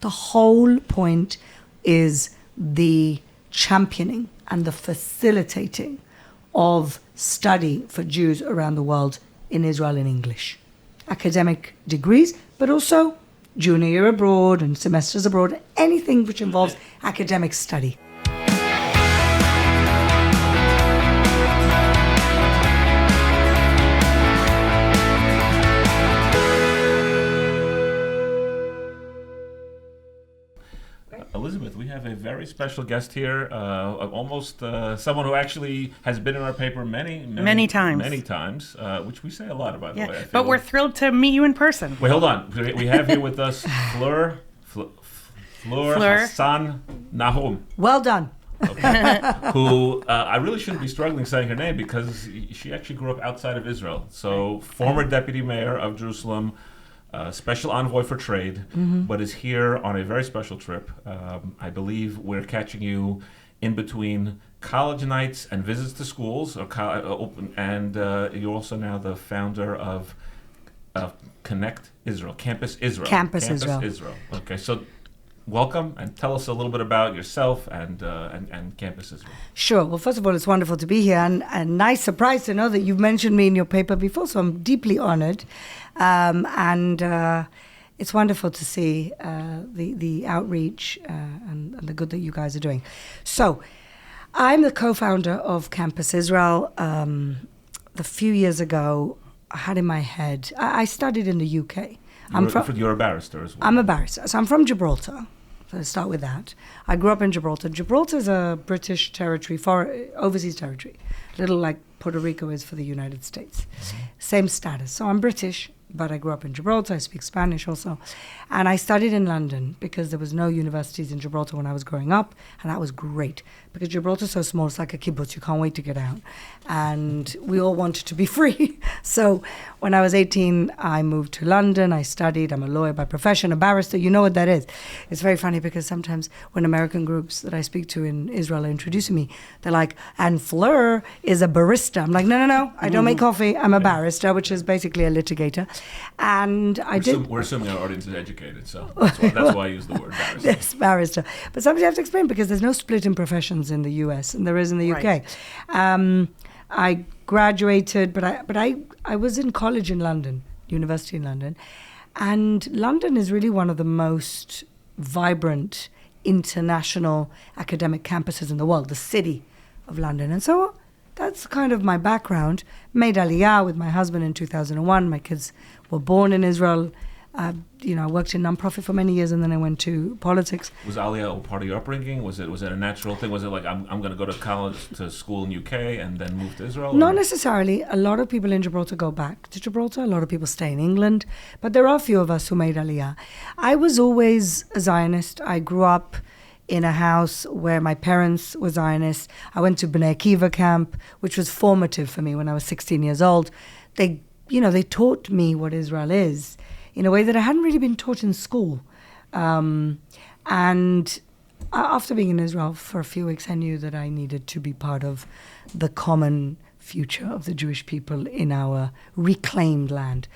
The whole point is the championing and the facilitating of study for Jews around the world in Israel in English. Academic degrees, but also junior year abroad and semesters abroad, anything which involves academic study. Elizabeth, we have a very special guest here, almost someone who actually has been in our paper many times, which we say a lot, by the way. But we're thrilled to meet you in person. Wait, hold on. We have here with us Fleur Hassan-Nahoum. Well done. Okay. Who I really shouldn't be struggling saying her name because she actually grew up outside of Israel. So, former deputy mayor of Jerusalem, special envoy for trade, but is here on a very special trip. I believe we're catching you in between college nights and visits to schools, and you're also now the founder of Connect Israel, Campus Israel. Campus Israel. Okay, so welcome, and tell us a little bit about yourself and Campus Israel. Sure. Well, first of all, it's wonderful to be here, and a nice surprise to know that you've mentioned me in your paper before, so I'm deeply honored. And it's wonderful to see the outreach and the good that you guys are doing. So I'm the co-founder of Campus Israel. A few years ago, I had in my head, I studied in the UK. You're a barrister as well. I'm a barrister. So I'm from Gibraltar. So let's start with that. I grew up in Gibraltar. Gibraltar is a British territory, overseas territory, a little like Puerto Rico is for the United States. Same status. So I'm British, but I grew up in Gibraltar. I speak Spanish also. And I studied in London because there was no universities in Gibraltar when I was growing up. And that was great because Gibraltar's so small, it's like a kibbutz. You can't wait to get out. And we all wanted to be free. So when I was 18, I moved to London. I studied. I'm a lawyer by profession, a barrister. You know what that is. It's very funny because sometimes when American groups that I speak to in Israel are introducing me, they're like, and Fleur is a barista. I'm like, no. I don't make coffee. I'm a barrister, which is basically a litigator. And we're assuming our audience is educated, so that's why I use the word barrister. Yes, barrister. But sometimes you have to explain because there's no split in professions in the US and there is in the UK. I graduated, but I was in college in London, university in London, and London is really one of the most vibrant international academic campuses in the world, the city of London. And so that's kind of my background. Made Aliyah with my husband in 2001. My kids were born in Israel. I worked in nonprofit for many years, and then I went to politics. Was Aliyah part of your upbringing? Was it a natural thing? Was it like I'm going to go to college, to school in UK, and then move to Israel? Not necessarily. A lot of people in Gibraltar go back to Gibraltar. A lot of people stay in England, but there are a few of us who made Aliyah. I was always a Zionist. I grew up in a house where my parents were Zionists. I went to Bnei Akiva camp, which was formative for me when I was 16 years old. They taught me what Israel is in a way that I hadn't really been taught in school. And after being in Israel for a few weeks, I knew that I needed to be part of the common future of the Jewish people in our reclaimed land.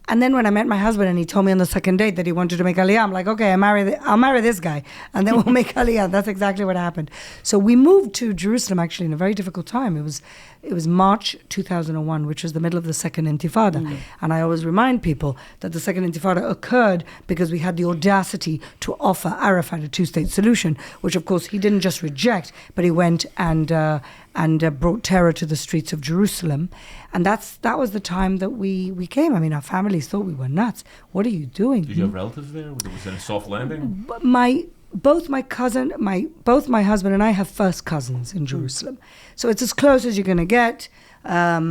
And then when I met my husband and he told me on the second date that he wanted to make Aliyah, I'm like, okay, I'll marry this guy and then we'll make Aliyah. That's exactly what happened. So we moved to Jerusalem actually in a very difficult time. It was March 2001, which was the middle of the Second Intifada. And I always remind people that the Second Intifada occurred because we had the audacity to offer Arafat a two-state solution, which of course he didn't just reject, but he went and brought terror to the streets of Jerusalem. And that was the time that we came. I mean, our families thought we were nuts. What are you doing? Did you have relatives there? Was it a soft landing? Both my husband and I have first cousins in Jerusalem. So it's as close as you're going to get. A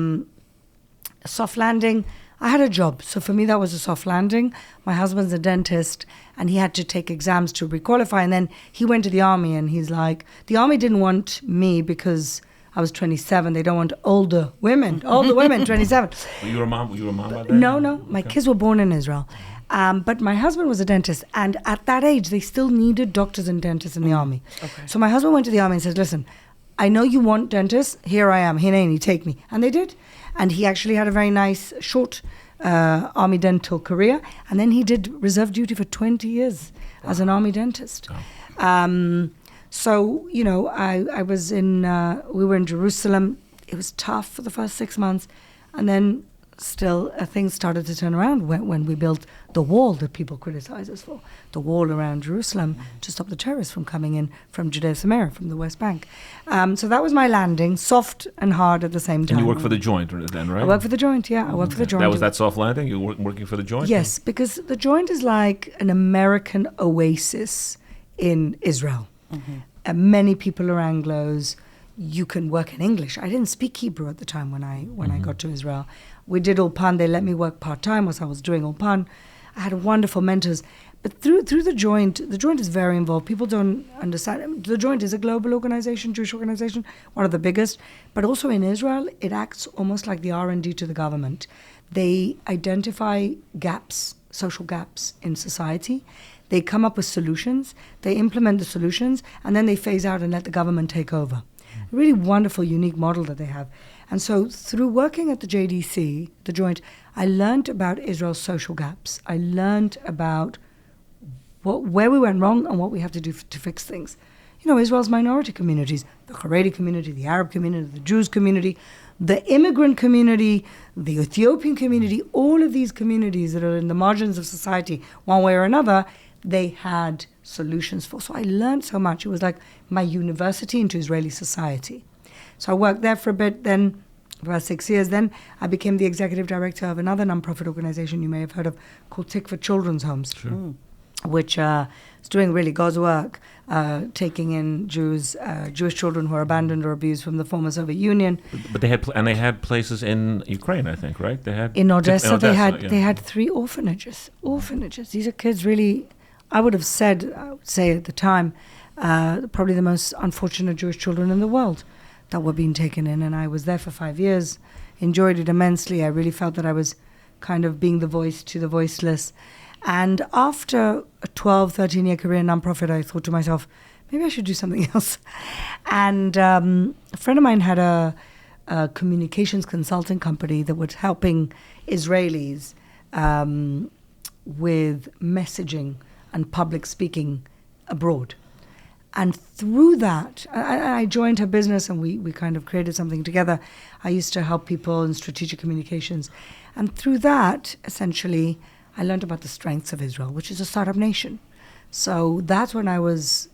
soft landing. I had a job. So for me, that was a soft landing. My husband's a dentist and he had to take exams to requalify. And then he went to the army and he's like, the army didn't want me because I was 27. They don't want older women, 27. Were you a mom by then? No. My kids were born in Israel. But my husband was a dentist, and at that age, they still needed doctors and dentists in the army. Okay. So my husband went to the army and said, listen, I know you want dentists. Here I am. Hineni, take me. And they did. And he actually had a very nice short army dental career, and then he did reserve duty for 20 years as an army dentist. So, I was we were in Jerusalem. It was tough for the first 6 months, and then still things started to turn around when we built the wall that people criticize us for, the wall around Jerusalem to stop the terrorists from coming in from Judea Samaria, from the West Bank. So that was my landing, soft and hard at the same time. And you worked for the Joint then, right? I worked for the Joint, yeah. I worked for the Joint. That was that soft landing? You were working for the Joint? Yes, because the Joint is like an American oasis in Israel. Many people are Anglos. You can work in English. I didn't speak Hebrew at the time when I got to Israel. We did Ulpan. They let me work part-time as I was doing Ulpan. I had wonderful mentors. But through the Joint is very involved. People don't understand. The Joint is a global organization, Jewish organization, one of the biggest. But also in Israel, it acts almost like the R&D to the government. They identify gaps, social gaps in society. They come up with solutions. They implement the solutions. And then they phase out and let the government take over. A really wonderful, unique model that they have. And so through working at the JDC, the Joint, I learned about Israel's social gaps. I learned about where we went wrong and what we have to do to fix things. Israel's minority communities, the Haredi community, the Arab community, the Jews community, the immigrant community, the Ethiopian community, all of these communities that are in the margins of society, one way or another, they had solutions for. So I learned so much. It was like my university into Israeli society. So I worked there for a bit, then about 6 years. Then I became the executive director of another nonprofit organization you may have heard of called Tikva Children's Homes, which is doing really God's work, taking in Jewish children who are abandoned or abused from the former Soviet Union. But they had places in Ukraine, I think, right? They had in Odessa. They had 3 orphanages. These are kids really. I would say at the time, probably the most unfortunate Jewish children in the world that were being taken in. And I was there for 5 years, enjoyed it immensely. I really felt that I was kind of being the voice to the voiceless. And after a 12, 13-year career in nonprofit, I thought to myself, maybe I should do something else. And a friend of mine had a communications consulting company that was helping Israelis with messaging and public speaking abroad. And through that, I joined her business and we kind of created something together. I used to help people in strategic communications. And through that, essentially, I learned about the strengths of Israel, which is a startup nation. So that's when I was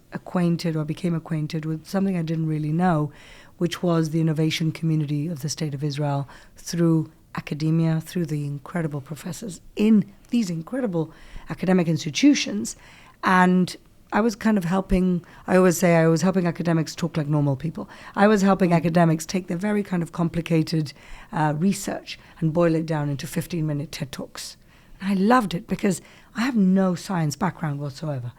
became acquainted with something I didn't really know, which was the innovation community of the State of Israel through academia, through the incredible professors in these incredible academic institutions. And I was kind of helping, I always say I was helping academics talk like normal people. I was helping academics take their very kind of complicated research and boil it down into 15-minute TED Talks. And I loved it because I have no science background whatsoever.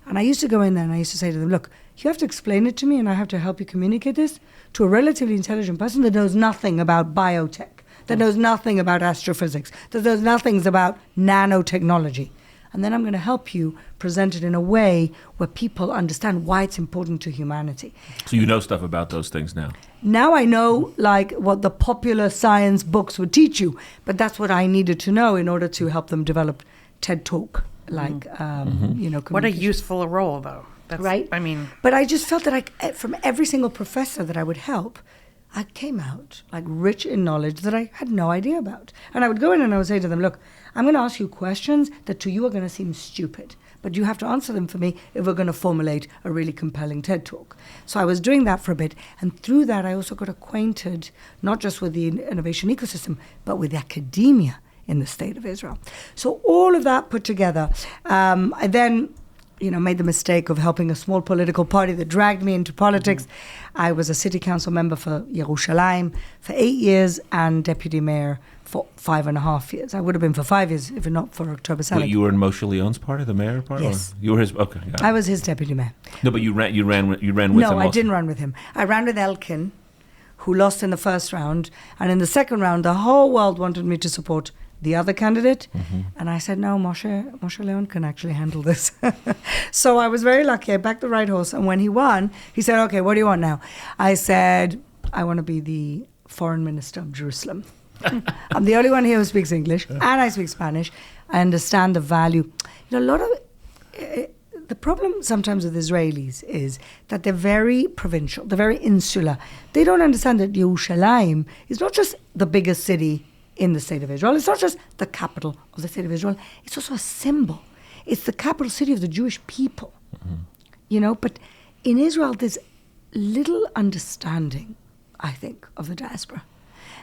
And I used to go in there and I used to say to them, look, you have to explain it to me and I have to help you communicate this to a relatively intelligent person that knows nothing about biotech, that knows nothing about astrophysics, that knows nothing about nanotechnology. And then I'm going to help you present it in a way where people understand why it's important to humanity. So you know stuff about those things now? Now I know like what the popular science books would teach you, but that's what I needed to know in order to help them develop TED Talk, What a useful role, though. That's, right? I mean... But I just felt that from every single professor that I would help, I came out like rich in knowledge that I had no idea about. And I would go in and I would say to them, look, I'm going to ask you questions that to you are going to seem stupid, but you have to answer them for me if we're going to formulate a really compelling TED Talk. So I was doing that for a bit. And through that, I also got acquainted not just with the innovation ecosystem, but with academia in the State of Israel. So all of that put together, I then made the mistake of helping a small political party that dragged me into politics. I was a city council member for Yerushalayim for 8 years and deputy mayor for 5.5 years. I would have been for 5 years if not for October 7th. Wait, you were in Moshe Leon's party, the mayor party? Yes. Or you were his, okay. I was his deputy mayor. No, but you ran with him No, also. I didn't run with him. I ran with Elkin, who lost in the first round. And in the second round, the whole world wanted me to support the other candidate. And I said, no, Moshe Leon can actually handle this. So I was very lucky. I backed the right horse. And when he won, he said, okay, what do you want now? I said, I want to be the foreign minister of Jerusalem. I'm the only one here who speaks English, and I speak Spanish. I understand the value. A lot of the problem sometimes with Israelis is that they're very provincial, they're very insular. They don't understand that Yerushalayim is not just the biggest city in the state of Israel. It's not just the capital of the state of Israel. It's also a symbol. It's the capital city of the Jewish people. But in Israel, there's little understanding, I think, of the diaspora.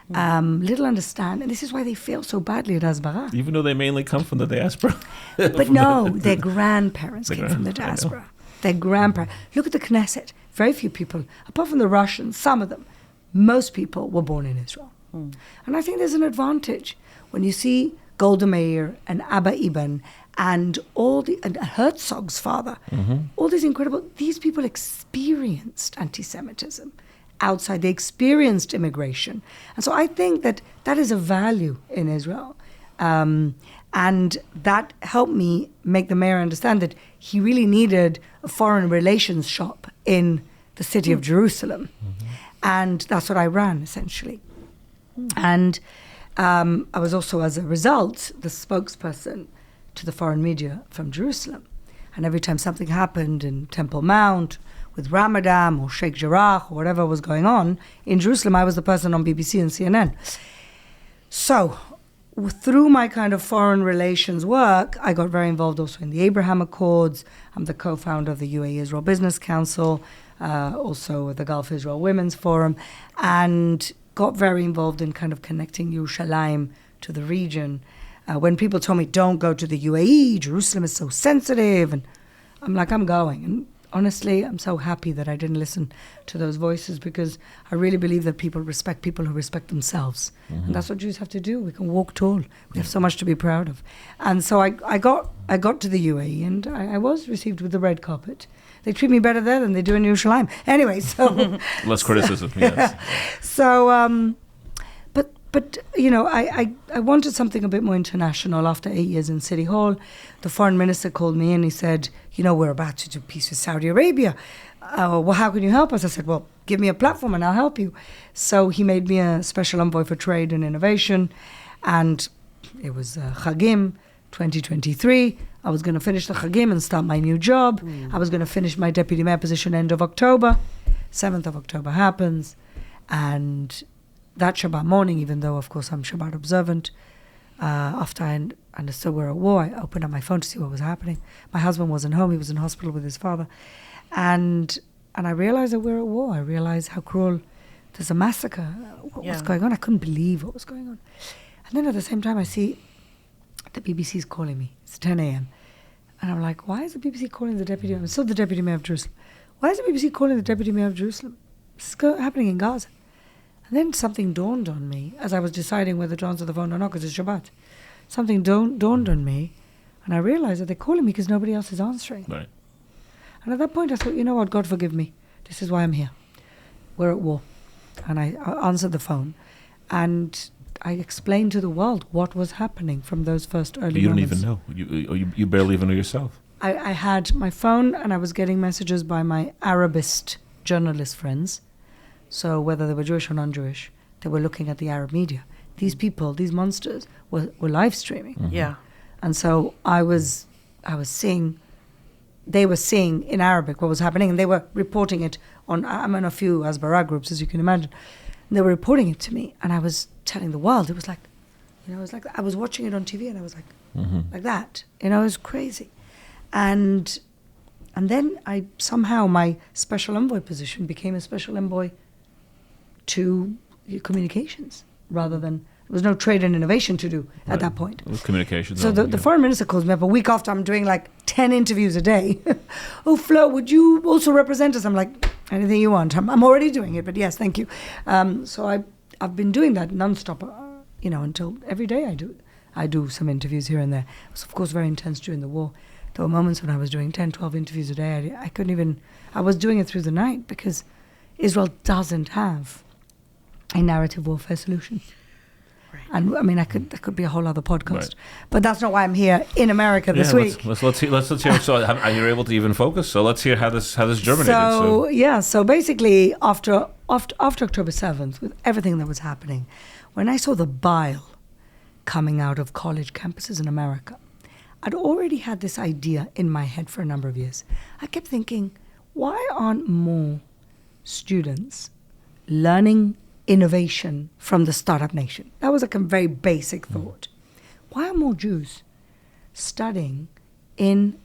Little understand, and this is why they fail so badly at Hasbara. Even though they mainly come from the diaspora. But no, their grandparents came from the diaspora. Their grandparents. Look at the Knesset. Very few people, apart from the Russians, some of them, most people were born in Israel. And I think there's an advantage when you see Golda Meir and Abba Ibn and and Herzog's father, all these these people experienced anti-Semitism outside. They experienced immigration. And so I think that is a value in Israel. And that helped me make the mayor understand that he really needed a foreign relations shop in the city of Jerusalem. And that's what I ran, essentially. And I was also, as a result, the spokesperson to the foreign media from Jerusalem. And every time something happened in Temple Mount, with Ramadan or Sheikh Jarrah or whatever was going on in Jerusalem, I was the person on BBC and CNN. So through my kind of foreign relations work, I got very involved also in the Abraham Accords. I'm the co-founder of the UAE Israel Business Council, also the Gulf Israel Women's Forum, and got very involved in kind of connecting Yerushalayim to the region. When people told me, don't go to the UAE, Jerusalem is so sensitive, and I'm like, I'm going. And honestly, I'm so happy that I didn't listen to those voices, because I really believe that people respect people who respect themselves. And that's what Jews have to do. We can walk tall. We have so much to be proud of. And so I got to the UAE, and I was received with the red carpet. They treat me better there than they do in Yerushalayim. Anyway, so... Less criticism, yes. So, but I wanted something a bit more international. After 8 years in City Hall, the foreign minister called me and he said, we're about to do peace with Saudi Arabia. Well, how can you help us? I said, well, give me a platform and I'll help you. So he made me a special envoy for trade and innovation. And it was Chagim 2023. I was going to finish the Chagim and start my new job. I was going to finish my deputy mayor position end of October. 7th of October happens. And that Shabbat morning, even though, of course, I'm Shabbat observant, after I understood we're at war, I opened up my phone to see what was happening. My husband wasn't home. He was in hospital with his father. And I realized that we're at war. I realized how cruel. There's a massacre. What was going on? I couldn't believe what was going on. And then at the same time, I see the BBC's calling me. It's 10 a.m. And I'm like, why is the BBC calling the deputy mayor? I'm still the deputy mayor of Jerusalem. Why is the BBC calling the deputy mayor of Jerusalem? This is happening in Gaza. And then something dawned on me as I was deciding whether to answer the phone or not, because it's Shabbat. Something dawned on me, and I realized that they're calling me because nobody else is answering. Right. And at that point, I thought, you know what, God forgive me. This is why I'm here. We're at war. And I answered the phone, and I explained to the world what was happening from those first early moments. You don't even know. You barely even know yourself. I had my phone, and I was getting messages by my Arabist journalist friends. So whether they were Jewish or non-Jewish, they were looking at the Arab media. These people, these monsters, were live streaming. Yeah. And so I was seeing, they were seeing in Arabic what was happening, and they were reporting it on, I'm in a few Hasbara groups, as you can imagine. And they were reporting it to me, and I was telling the world. It was like, it was like, I was watching it on TV, and I was like, like that. It was crazy. And then somehow my special envoy position became a special envoy to communications, rather than, there was no trade and innovation to do at that point. It was communications. So the foreign minister calls me up a week after I'm doing like 10 interviews a day. Oh, Fleur, would you also represent us? I'm like, anything you want. I'm already doing it, but yes, thank you. So I've been doing that nonstop, until every day I do some interviews here and there. It was, of course, very intense during the war. There were moments when I was doing 10, 12 interviews a day. I was doing it through the night, because Israel doesn't have a narrative warfare solution. Right. And I mean, that could be a whole other podcast, right. But that's not why I'm here in America this week. Let's hear. So are you able to even focus? So let's hear how this germinated. So basically, after October 7th, with everything that was happening, when I saw the bile coming out of college campuses in America, I'd already had this idea in my head for a number of years. I kept thinking, why aren't more students learning innovation from the startup nation? That was like a very basic thought. Why are more Jews studying in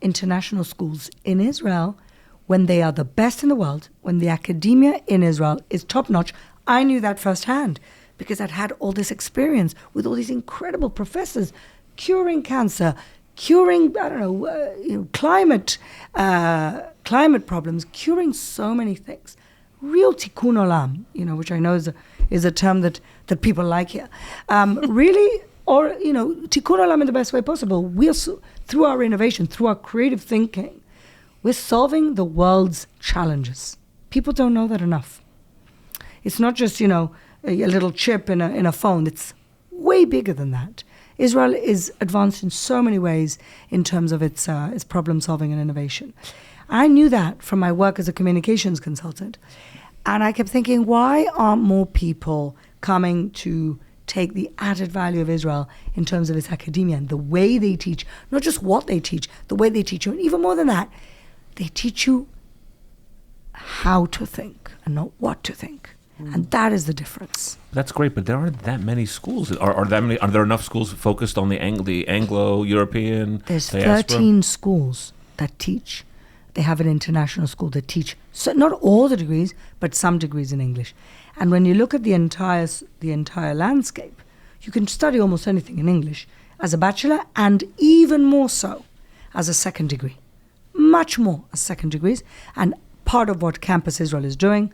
international schools in Israel when they are the best in the world, when the academia in Israel is top-notch? I knew that firsthand because I'd had all this experience with all these incredible professors curing cancer, curing, climate problems, curing so many things. Real tikkun olam, which I know is a term that people like here. Really, or, tikkun olam in the best way possible. Through our innovation, through our creative thinking, we're solving the world's challenges. People don't know that enough. It's not just, a little chip in a phone. It's way bigger than that. Israel is advanced in so many ways in terms of its problem solving and innovation. I knew that from my work as a communications consultant. And I kept thinking, why aren't more people coming to take the added value of Israel in terms of its academia and the way they teach, not just what they teach, the way they teach you, and even more than that, they teach you how to think and not what to think. And that is the difference. That's great, but there aren't that many schools. Are there enough schools focused on the Anglo-European There's diaspora? 13 schools that teach. They have an international school that teach, so not all the degrees, but some degrees in English. And when you look at the entire landscape, you can study almost anything in English as a bachelor, and even more so as a second degree. Much more as second degrees. And part of what Campus Israel is doing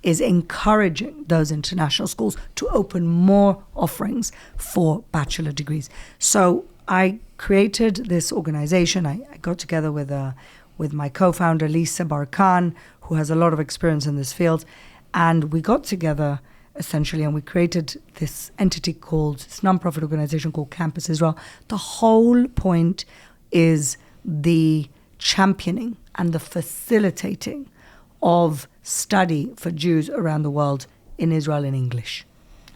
is encouraging those international schools to open more offerings for bachelor degrees. So I created this organization. I got together with my co-founder, Lisa Barkan, who has a lot of experience in this field. And we got together, essentially, and we created this entity this nonprofit organization called Campus Israel. The whole point is the championing and the facilitating of study for Jews around the world in Israel in English.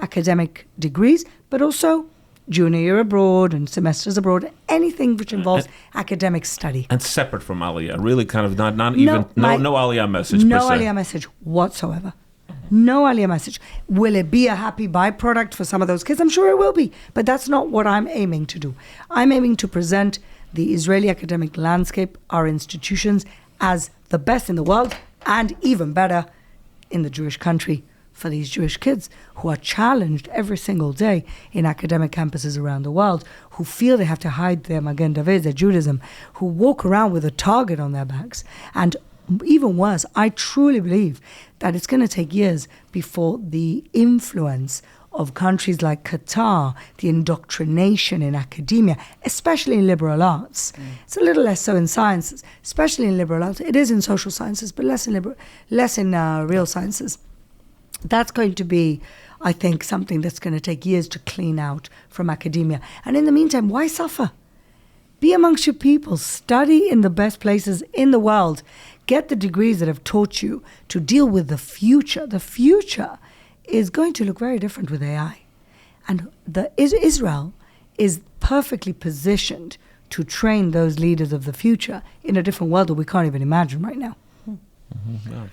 Academic degrees, but also junior year abroad and semesters abroad, anything which involves academic study. And separate from Aliyah, really kind of no Aliyah message no per se. Aliyah message whatsoever. No Aliyah message. Will it be a happy byproduct for some of those kids? I'm sure it will be, but that's not what I'm aiming to do. I'm aiming to present the Israeli academic landscape, our institutions, as the best in the world and even better in the Jewish country for these Jewish kids who are challenged every single day in academic campuses around the world, who feel they have to hide their Magen David, their Judaism, who walk around with a target on their backs. And even worse, I truly believe that it's going to take years before the influence of countries like Qatar, the indoctrination in academia, especially in liberal arts. It's a little less so in sciences, especially in liberal arts. It is in social sciences, but less in real sciences. That's going to be, I think, something that's going to take years to clean out from academia. And in the meantime, why suffer? Be amongst your people. Study in the best places in the world. Get the degrees that have taught you to deal with the future. The future is going to look very different with AI. And Israel is perfectly positioned to train those leaders of the future in a different world that we can't even imagine right now. Mm-hmm.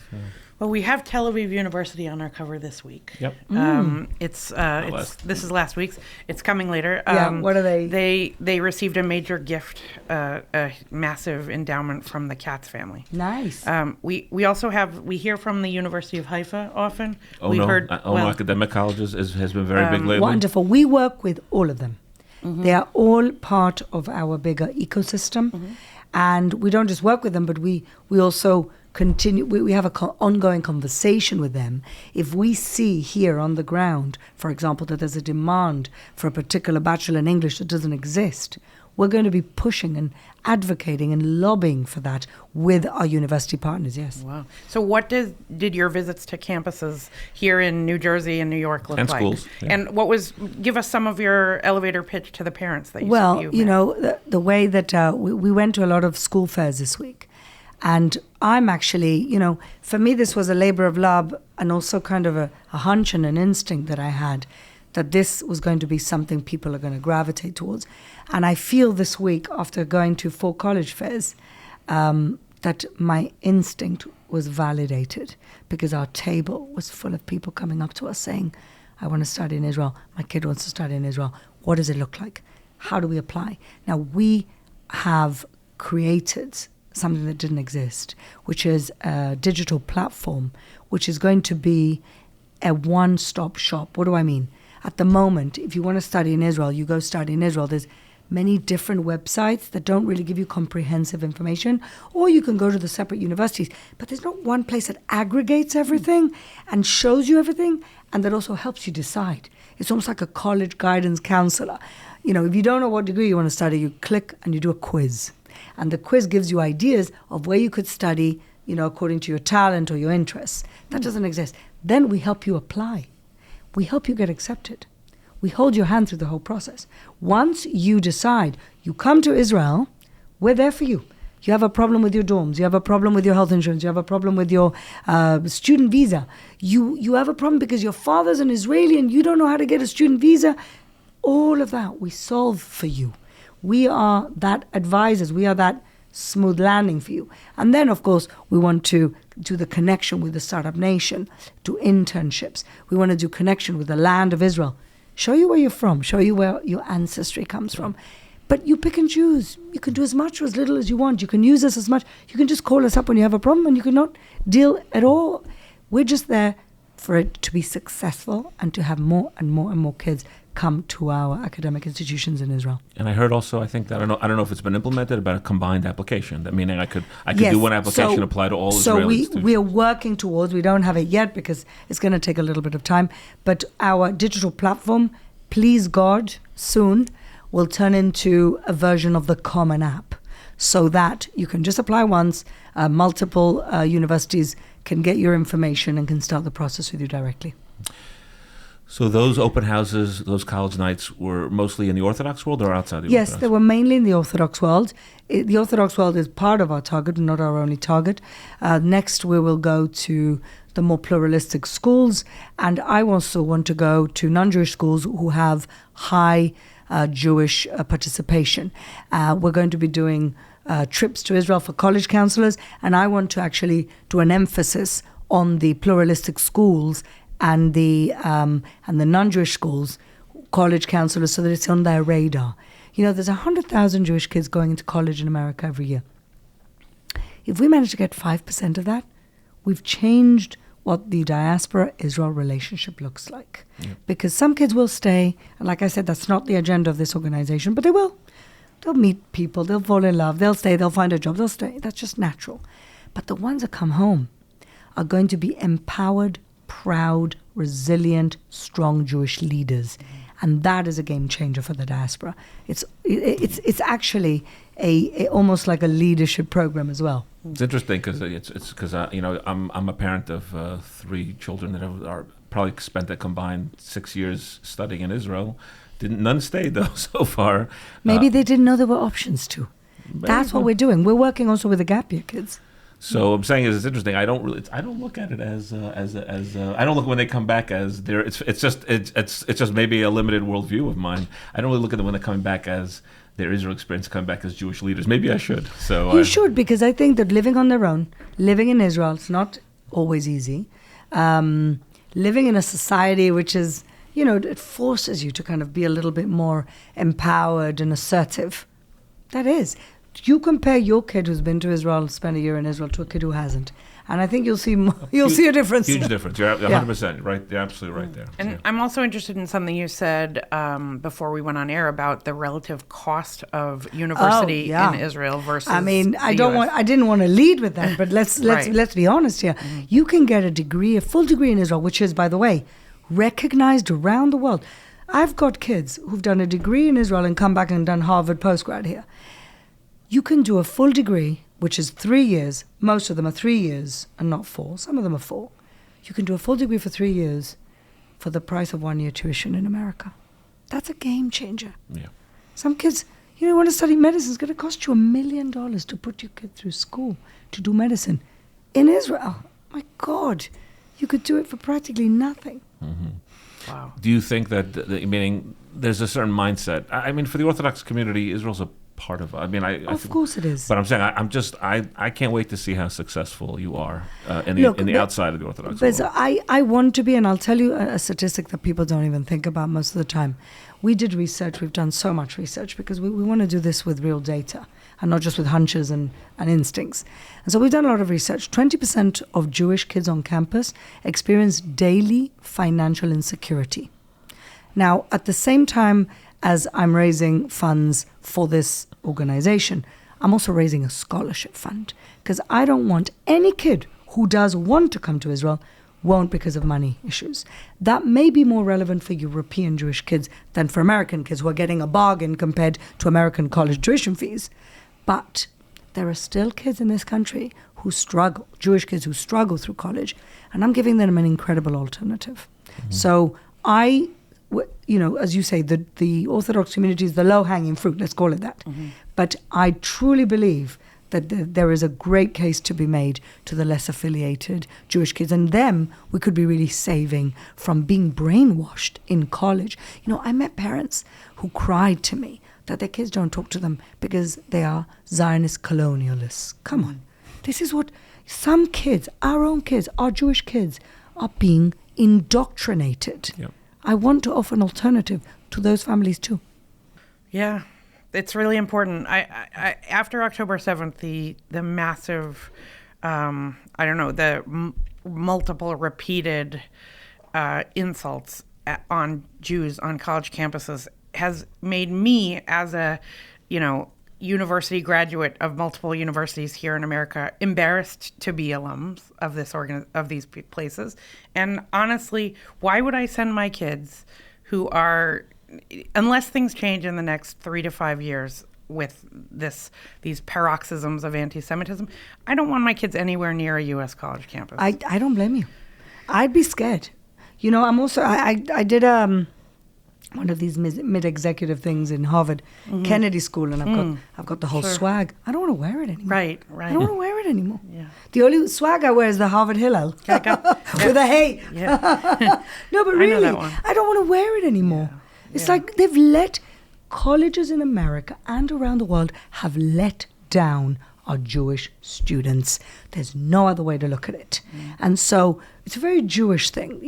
Well, we have Tel Aviv University on our cover this week. Yep. This is last week's. It's coming later. What are they? They received a major gift, a massive endowment from the Kratz family. Nice. We also hear from the University of Haifa often. Academic colleges has been very big lately. Wonderful. We work with all of them. Mm-hmm. They are all part of our bigger ecosystem. Mm-hmm. And we don't just work with them, but we also continue. We have an ongoing conversation with them. If we see here on the ground, for example, that there's a demand for a particular bachelor in English that doesn't exist, we're going to be pushing and advocating and lobbying for that with our university partners, yes. Wow. So what did your visits to campuses here in New Jersey and New York look and like? Schools, yeah. And give us some of your elevator pitch to the parents that you the way that we went to a lot of school fairs this week. And I'm actually, for me, this was a labor of love and also kind of a hunch and an instinct that I had that this was going to be something people are going to gravitate towards. And I feel this week, after going to 4 college fairs, that my instinct was validated, because our table was full of people coming up to us saying, I want to study in Israel. My kid wants to study in Israel. What does it look like? How do we apply? Now, we have created something that didn't exist, which is a digital platform, which is going to be a one-stop shop. What do I mean? At the moment, if you want to study in Israel, you go study in Israel. There's many different websites that don't really give you comprehensive information, or you can go to the separate universities. But there's not one place that aggregates everything and shows you everything, and that also helps you decide. It's almost like a college guidance counselor. You know, if you don't know what degree you want to study, you click and you do a quiz. And the quiz gives you ideas of where you could study, you know, according to your talent or your interests. That doesn't exist. Then we help you apply. We help you get accepted. We hold your hand through the whole process. Once you decide you come to Israel, we're there for you. You have a problem with your dorms. You have a problem with your health insurance. You have a problem with your student visa. You have a problem because your father's an Israeli and you don't know how to get a student visa. All of that we solve for you. We are that advisors. We are that smooth landing for you. And then, of course, we want to do the connection with the Startup Nation, do internships. We want to do connection with the land of Israel. Show you where you're from. Show you where your ancestry comes from. But you pick and choose. You can do as much or as little as you want. You can use us as much. You can just call us up when you have a problem, and you cannot deal at all. We're just there for it to be successful and to have more and more and more kids come to our academic institutions in Israel. And I heard also, I think that I don't know if it's been implemented, about a combined application. That meaning I could do one application, apply to all Israeli students. So we are working towards. We don't have it yet because it's going to take a little bit of time. But our digital platform, please God, soon will turn into a version of the Common App, so that you can just apply once. Multiple universities can get your information and can start the process with you directly. So those open houses, those college nights, were mostly in the Orthodox world or outside the Orthodox? Yes, they were mainly in the Orthodox world. The Orthodox world is part of our target, not our only target. Next, we will go to the more pluralistic schools, and I also want to go to non-Jewish schools who have high Jewish participation. We're going to be doing trips to Israel for college counselors, and I want to actually do an emphasis on the pluralistic schools and the non-Jewish schools, college counselors, so that it's on their radar. You know, there's 100,000 Jewish kids going into college in America every year. If we manage to get 5% of that, we've changed what the diaspora-Israel relationship looks like. Yeah. Because some kids will stay, and like I said, that's not the agenda of this organization, but they will. They'll meet people, they'll fall in love, they'll stay, they'll find a job, they'll stay. That's just natural. But the ones that come home are going to be empowered, proud, resilient, strong Jewish leaders. And that is a game changer for the diaspora. It's actually a almost like a leadership program as well. It's interesting because I'm a parent of 3 children that are probably spent a combined 6 years studying in Israel. None stayed though so far. Maybe they didn't know there were options to. That's what we're doing. We're working also with the gap year kids. So I'm saying it's interesting. I don't look at it as I don't look when they come back as they're. It's just maybe a limited worldview of mine. I don't really look at them when they're coming back as their Israel experience, coming back as Jewish leaders. Maybe I should. So you should, because I think that living on their own, living in Israel, it's not always easy. Living in a society which is, you know, it forces you to kind of be a little bit more empowered and assertive. That is. You compare your kid who's been to Israel, spent a year in Israel, to a kid who hasn't, and I think you'll see see a difference. Huge difference. You're 100% right. You're absolutely right there. And yeah. I'm also interested in something you said before we went on air about the relative cost of university in Israel versus. I mean, I didn't want to lead with that, but let's be honest here. Mm-hmm. You can get a full degree in Israel, which is, by the way, recognized around the world. I've got kids who've done a degree in Israel and come back and done Harvard postgrad here. You can do a full degree, which is 3 years. Most of them are 3 years and not 4. Some of them are 4. You can do a full degree for 3 years for the price of 1 year tuition in America. That's a game changer. Yeah. Some kids, want to study medicine. It's going to cost you $1 million to put your kid through school to do medicine. In Israel, my God, you could do it for practically nothing. Mm-hmm. Wow. Do you think that, meaning there's a certain mindset? I mean, for the Orthodox community, Israel's a part of. I mean, of course it is. But I'm saying I can't wait to see how successful you are in the outside of the Orthodox world. I want to be, and I'll tell you a statistic that people don't even think about most of the time. We did research. We've done so much research because we want to do this with real data and not just with hunches and instincts. And so we've done a lot of research. 20% of Jewish kids on campus experience daily financial insecurity. Now, at the same time as I'm raising funds for this organization, I'm also raising a scholarship fund because I don't want any kid who does want to come to Israel won't because of money issues. That may be more relevant for European Jewish kids than for American kids who are getting a bargain compared to American college tuition fees. But there are still kids in this country who struggle, Jewish kids who struggle through college, and I'm giving them an incredible alternative. Mm-hmm. So as you say, the Orthodox community is the low-hanging fruit, let's call it that. Mm-hmm. But I truly believe that there is a great case to be made to the less affiliated Jewish kids. And them, we could be really saving from being brainwashed in college. I met parents who cried to me that their kids don't talk to them because they are Zionist colonialists. Come on. This is what some kids, our own kids, our Jewish kids, are being indoctrinated. Yep. I want to offer an alternative to those families too. Yeah. It's really important. I after October 7th, the massive, the multiple repeated insults on Jews on college campuses has made me, as a, university graduate of multiple universities here in America, embarrassed to be alums of these places. And honestly, why would I send my kids who are, unless things change in the next 3 to 5 years with these paroxysms of anti-Semitism, I don't want my kids anywhere near a U.S. college campus. I don't blame you. I'd be scared. I'm also, I did one of these mid-executive things in Harvard Kennedy School, and I've got the whole swag. I don't want to wear it anymore. Right. I don't want to wear it anymore. Yeah. The only swag I wear is the Harvard Hillel with a hay. Yeah. No, but really, I don't want to wear it anymore. Yeah. It's like they've let colleges in America and around the world have let down our Jewish students. There's no other way to look at it. And so it's a very Jewish thing,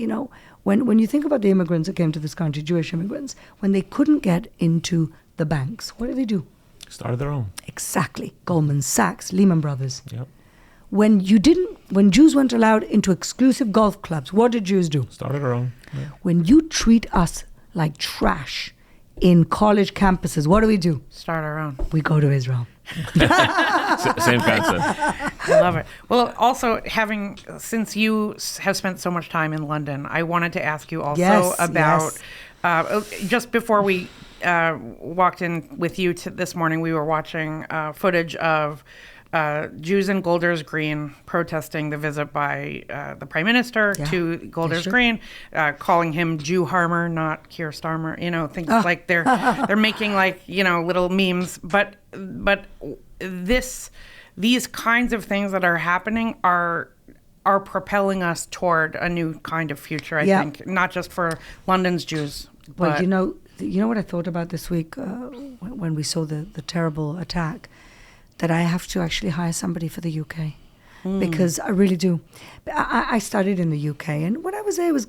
When you think about the immigrants that came to this country, Jewish immigrants, when they couldn't get into the banks, what did they do? Started their own. Exactly. Goldman Sachs, Lehman Brothers. Yep. When Jews weren't allowed into exclusive golf clubs, what did Jews do? Started their own. Yeah. When you treat us like trash in college campuses, what do? Start our own. We go to Israel. Same concept. I love it. Well, also, since you have spent so much time in London, I wanted to ask you also about, just before we walked in with you this morning, we were watching footage of Jews in Golders Green protesting the visit by the Prime Minister to Golders Green, calling him Jew Harmer, not Keir Starmer. Things like they're making little memes. But these kinds of things that are happening are propelling us toward a new kind of future. I think, not just for London's Jews. Well, you know what I thought about this week when we saw the terrible attack. That I have to actually hire somebody for the UK because I really do. I studied in the UK, and when I was there, it was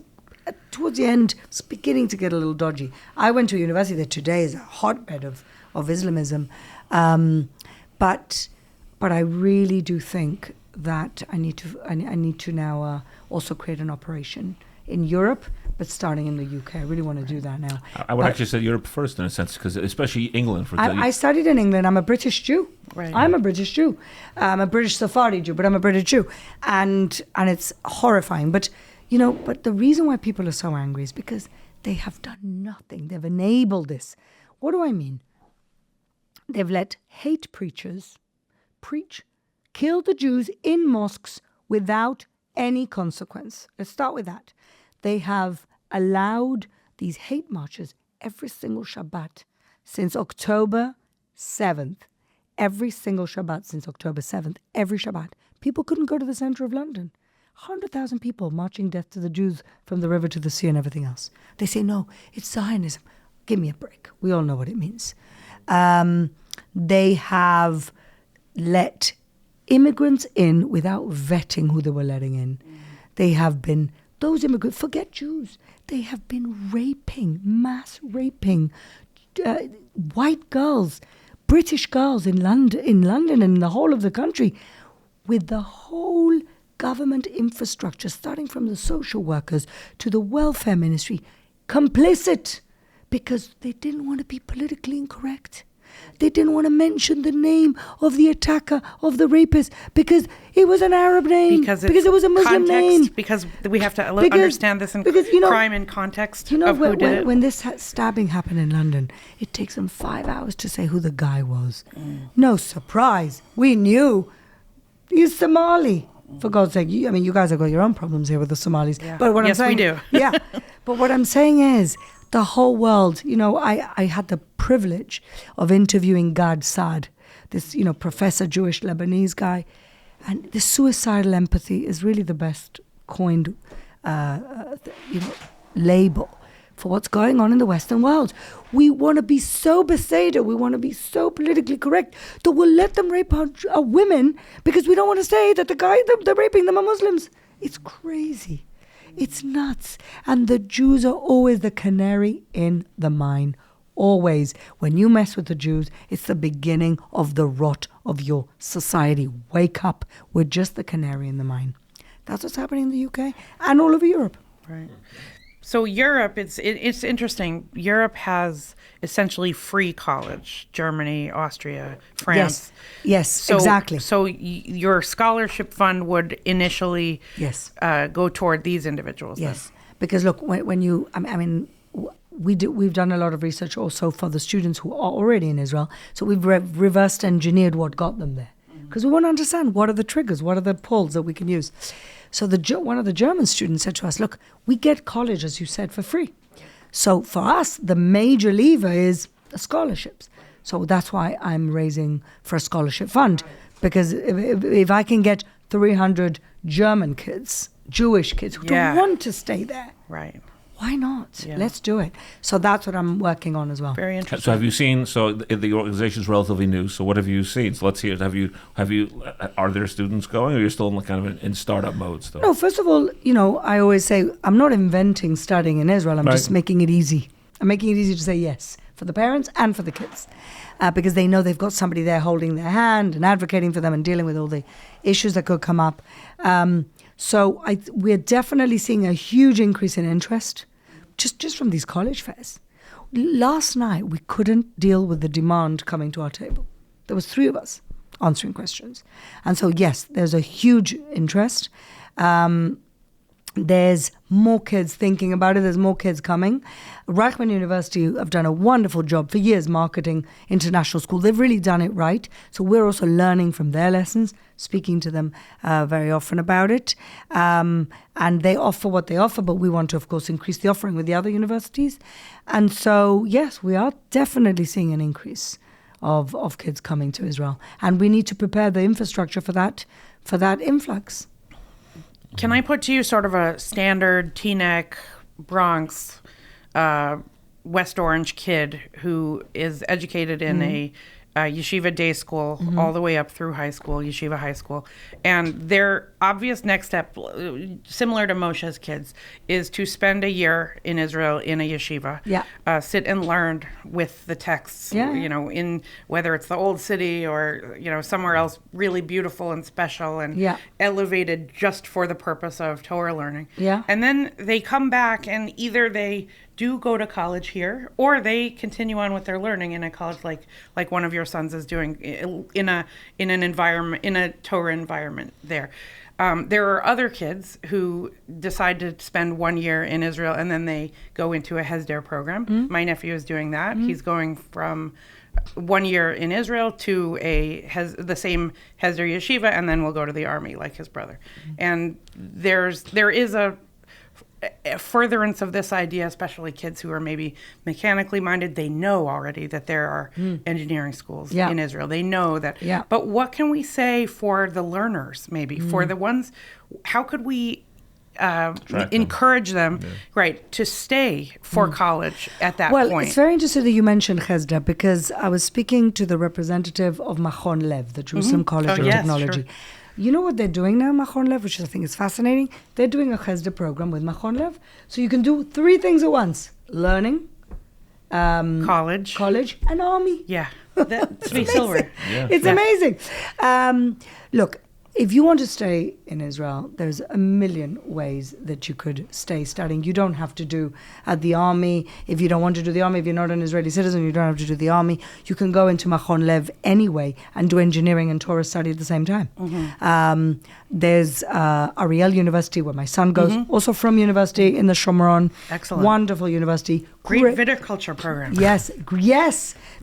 towards the end, it was beginning to get a little dodgy. I went to a university that today is a hotbed of Islamism, but I really do think that I need to now also create an operation in Europe, but starting in the UK. I really want to do that now. I would actually say Europe first in a sense, because especially England. For example, I studied in England. I'm a British Jew. Right. I'm a British Jew. I'm a British Sephardi Jew, but I'm a British Jew. And it's horrifying. But the reason why people are so angry is because they have done nothing. They've enabled this. What do I mean? They've let hate preachers preach, kill the Jews in mosques without any consequence. Let's start with that. They have allowed these hate marches every single Shabbat since October 7th. Every single Shabbat since October 7th, every Shabbat. People couldn't go to the center of London. 100,000 people marching death to the Jews from the river to the sea and everything else. They say, no, it's Zionism. Give me a break. We all know what it means. They have let immigrants in without vetting who they were letting in. They have been, those immigrants, forget Jews, they have been raping, mass raping white girls, British girls in London and in the whole of the country, with the whole government infrastructure, starting from the social workers to the welfare ministry, complicit, because they didn't want to be politically incorrect. They didn't want to mention the name of the attacker, of the rapist, because it was an Arab name, because it was a Muslim name. Because we have to understand this in crime in context of who did it. When this stabbing happened in London, it takes them 5 hours to say who the guy was. No surprise. We knew. He's Somali. For God's sake, you guys have got your own problems here with the Somalis. Yeah. But what yes, I'm saying, we do. Yeah. But what I'm saying is, the whole world, I had the privilege of interviewing Gad Saad, this, professor, Jewish Lebanese guy. And the suicidal empathy is really the best coined, label for what's going on in the Western world. We want to be so beseder, we want to be so politically correct that we'll let them rape our women because we don't want to say that they're raping them are Muslims. It's crazy. It's nuts. And the Jews are always the canary in the mine. Always. When you mess with the Jews, it's the beginning of the rot of your society. Wake up. We're just the canary in the mine. That's what's happening in the UK and all over Europe. Right. So Europe, it's interesting. Europe has essentially free college. Germany, Austria, France. Yes, exactly. So your scholarship fund would initially go toward these individuals. Yes, then. Because look, when you, we've done a lot of research also for the students who are already in Israel. So we've reversed engineered what got them there. Because we want to understand what are the triggers, what are the pulls that we can use. So one of the German students said to us, look, we get college, as you said, for free. So for us, the major lever is the scholarships. So that's why I'm raising for a scholarship fund. Because if I can get 300 German kids, Jewish kids who don't want to stay there. Right. Why not? Yeah. Let's do it. So that's what I'm working on as well. Very interesting. So have you seen? So the organization is relatively new. So what have you seen? So let's hear it. Have you? Are there students going, or you're still in kind of in startup mode still? No. First of all, I always say I'm not inventing studying in Israel. I'm just making it easy. I'm making it easy to say yes for the parents and for the kids, because they know they've got somebody there holding their hand and advocating for them and dealing with all the issues that could come up. So we're definitely seeing a huge increase in interest. Just from these college fairs. Last night, we couldn't deal with the demand coming to our table. There was 3 of us answering questions. And so, yes, there's a huge interest. There's more kids thinking about it. There's more kids coming. Reichman University have done a wonderful job for years marketing international school. They've really done it right. So we're also learning from their lessons, speaking to them very often about it. And they offer what they offer, but we want to, of course, increase the offering with the other universities. And so, yes, we are definitely seeing an increase of kids coming to Israel. And we need to prepare the infrastructure for that influx. Can I put to you sort of a standard Teaneck, Bronx, West Orange kid who is educated in a yeshiva day school all the way up through high school, yeshiva high school. And their obvious next step, similar to Moshe's kids, is to spend a year in Israel in a yeshiva. Yeah. Sit and learn with the texts, in whether it's the old city or, somewhere else really beautiful and special and elevated just for the purpose of Torah learning. Yeah. And then they come back and either they do go to college here, or they continue on with their learning in a college like one of your sons is doing in an environment, in a Torah environment there. There are other kids who decide to spend 1 year in Israel and then they go into a Hesder program. Mm-hmm. My nephew is doing that. Mm-hmm. He's going from 1 year in Israel to the same Hesder yeshiva, and then will go to the army like his brother. Mm-hmm. And there is a furtherance of this idea, especially kids who are maybe mechanically minded, they know already that there are engineering schools in Israel. They know that. Yeah. But what can we say for the learners, maybe, for the ones, how could we encourage them, right, to stay for college at that point? Well, it's very interesting that you mentioned Chesda, because I was speaking to the representative of Machon Lev, the Jerusalem College of Technology. Sure. You know what they're doing now, Machon Lev, which I think is fascinating? They're doing a Chesda program with Machon Lev. So you can do 3 things at once: learning, college, and army. Yeah, that's silver. Yeah. It's amazing. Look, if you want to stay in Israel, there's a million ways that you could stay studying. You don't have to do the army. If you don't want to do the army, if you're not an Israeli citizen, you don't have to do the army. You can go into Machon Lev anyway and do engineering and Torah study at the same time. There's Ariel University, where my son goes, also from university in the Shomron. Excellent. Wonderful university. Great viticulture program. Yes.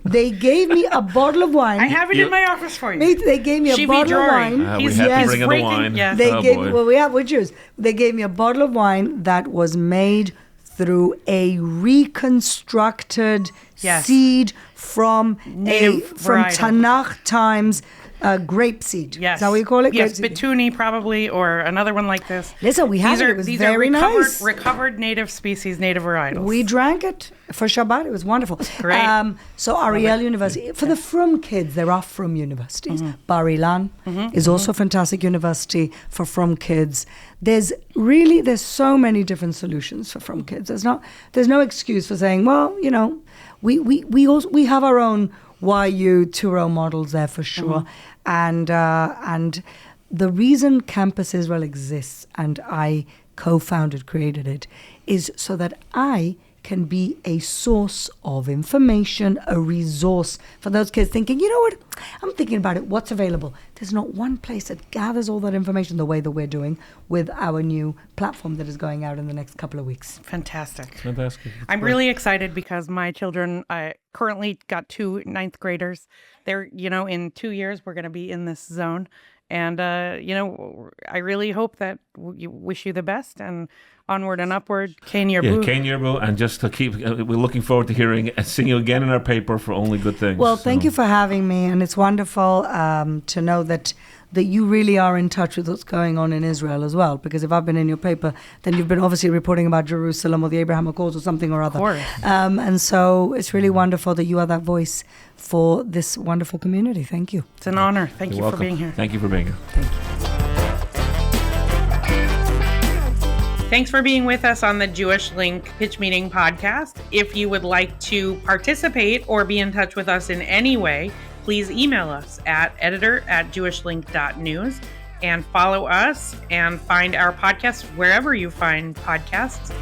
They gave me a bottle of wine. I have it in my office for you. They gave me a bottle of wine. We have to bring in the wine. Yes. They gave me, we choose. They gave me a bottle of wine that was made through a reconstructed seed from Tanakh times grape seed. Yes. Is that what you call it? Yes, Bituni probably, or another one like this. Listen, we had it. It was very nice. Recovered native species, native varietals. We drank it for Shabbat. It was wonderful. Great. So Ariel University. For the Frum kids, there are Frum universities. Bar Ilan is also a fantastic university for Frum kids. There's so many different solutions for Frum kids. There's no excuse for saying, well, we have our own YU 2.0 models there for sure. And the reason Campus Israel exists, and I created it, is so that I can be a source of information, a resource for those kids thinking, you know what, I'm thinking about it, what's available. There's not one place that gathers all that information the way that we're doing with our new platform that is going out in the next couple of weeks. Fantastic. I'm really excited because my children, I currently got 2 ninth graders. They're, in 2 years, we're going to be in this zone. And, I really hope that wish you the best, and onward and upward. Kain Yerbu. Kain Yerbu, and just to keep, we're looking forward to hearing and seeing you again in our paper for Only Good Things. Well, thank you for having me, and it's wonderful to know that you really are in touch with what's going on in Israel as well, because if I've been in your paper, then you've been obviously reporting about Jerusalem or the Abraham Accords or something or other. Of course. And so it's really wonderful that you are that voice for this wonderful community. Thank you. It's an honor. Thank You're you welcome. for being here. Thank you for being here. Thank you. Thanks for being with us on the Jewish Link Pitch Meeting podcast. If you would like to participate or be in touch with us in any way, please email us at editor@jewishlink.news and follow us and find our podcast wherever you find podcasts.